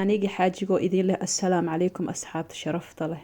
anigi xaajigo idin leh assalaamu calaykum asxaabta sharafta leh.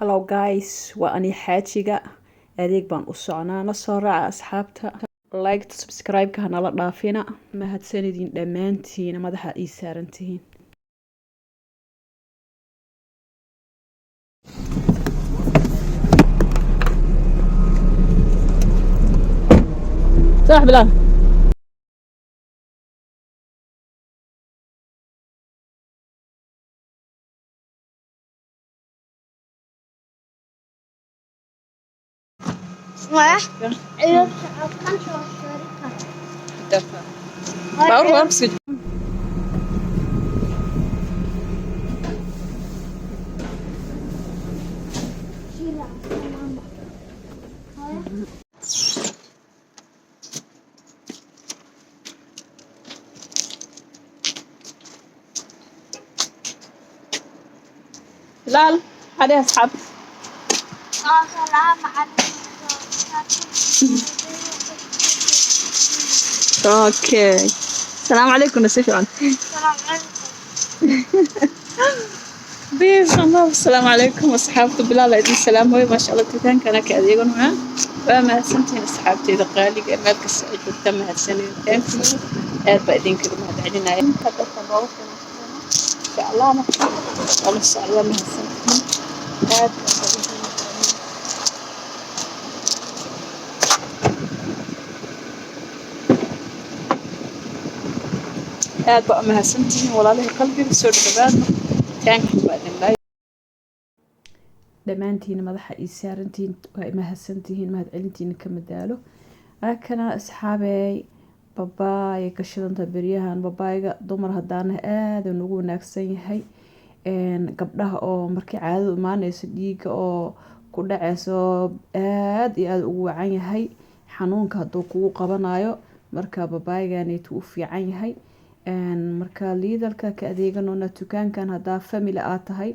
Hello guys, waa ani xaajiga adeeg baan u soconaa na soo raaca asxaabta like subscribe ka nala dhaafina mahadsanidin dhammaantiin madaxa ii saarantihiin. صح بلال ايوه باور وامسك بلال عليها اصحاب سلام عليكم. اوكي السلام عليكم نسيف عن السلام عليكم. بيس الله السلام عليكم اصحابتي بلال عيد السلام هوي ما شاء الله تكان كان كاديغون ها وما سنتين اصحابتي اذا قالي مالك السعيد تم هالسنه انتم بعدين كده ما بعدين ان شاء الله ما ان شاء الله ما aad ba mahadsantihiin walaalahay qalbiga soo dhawaada taanka baadin dhammaantiin madaxa ii saarantiin waa mahadsantihiin mahad celintiina ka madaalo akana asxaabay babaay ka shidanta bariyahan babaayga dumar hadaan aad ugu wanaagsan yahay gabdhaha oo markii caadadu imaanayso dhiiga oo ku dhacayso aad iyo aad ugu wacan yahay xanuunka haduu kugu qabanayo marka babaaygan uu fiican yahay marka liidalka ka adeeganona dukaankan hadaa family aad tahay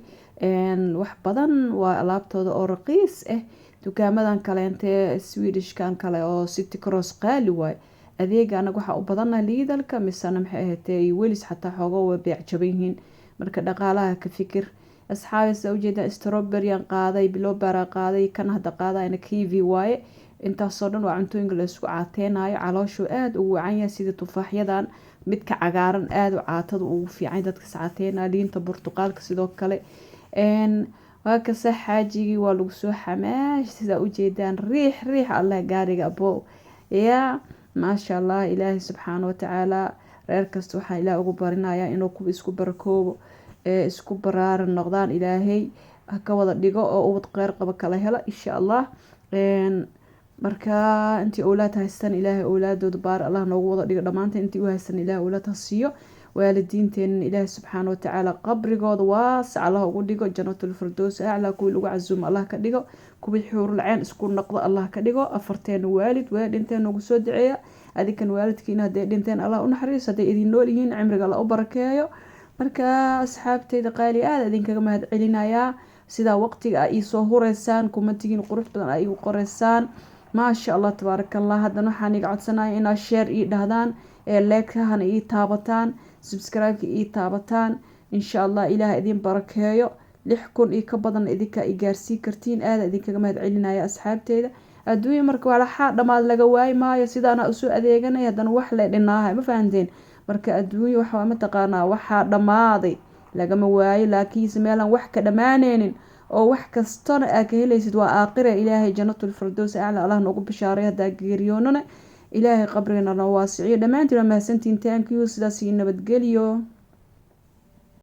wax badan waa alaabtooda oo raqiis ah dukaamadan kale intee Swedishkan kale oo City Cross qaali waay adeega anaga waxa u badanna liidalka misana maxay ahaatay welis xataa xoogo way beec jaban marka dhaqaalaha ka fikir asxaabay soo jeeda strawberry aan qaaday blueberry qaaday kan hada qaadayna kiwi waaye intaasoo dhan waa cuntooyinka la isku caateenayo calooshu aad ugu wacan yahay sida tufaaxyadan midka cagaaran aad u caatada ugu fiican dadka saateena liinta Portugalka sidoo kale waa ka xaajigi waa lagu soo xamaash sida u jeedaan riix Allah gaariga abo ya ma sha Allah Ilaahi subhanahu wa ta'ala reer kasta waxa Ilaahay ugu barinaya inuu ku isku barakoobo isku baraaran noqdaan Ilaahay ka wada dhigo oo ubad qeyr qaba kala hela insha Allah marka intii awlaad haystaan Ilaahay awlaadooda baar Allah noogu wada dhigo dhamaanta intii u haystaan Ilaahay awlaad siiyo waalidiinteena Ilaahay subhanahu wa ta'ala qabrigooda waas Allah ugu dhigo jannatul firdaws a'la ku lagu casuum Allah ka dhigo kuwii xuurul ceen isku noqdo Allah ka dhigo afarteen waalid waa dhinteen ugu soo duceeya adikan waalidkiina haday dhinteen Allah u naxariiso haday idin nool yihiin cimriga Allah u barakeeyo marka asxaabteyda qaali aad idinkaga mahad celinayaa sidaa waqtiga aa iisoo hureysaan commentigiin qurux badan aa igu qoreysaan maasha allah tabaaraka allah. haddana waxaan iga codsanaya inaad share ii dhahdaan ee leekahana ii taabataan subscribe-ka ii taabataan insha allah ilaah idin barakeeyo 6,000 iyo ka badan idinka i gaarsii kartiin aad idinkaga mahad celinaya asxaabteyda. adduunyo marka waxaa dhamaad laga waay maayo sidaana usoo adeeganay haddana wax le dhinaahay ma fahanteen marka adduunyo waxa mataqaanaa waxaa dhamaaday lagama waayo laakiinse meelan wax ka dhamaaneynin oo wax kastana aad ka helaysid waa aakhira ilaahay jannatul firdaws a'la allah noogu bishaaray hadaa geeriyoonana ilaahay qabrigana noo waasiciyo dhamaantiin ma mahadsantiin thank you sidaas nabadgeliyo.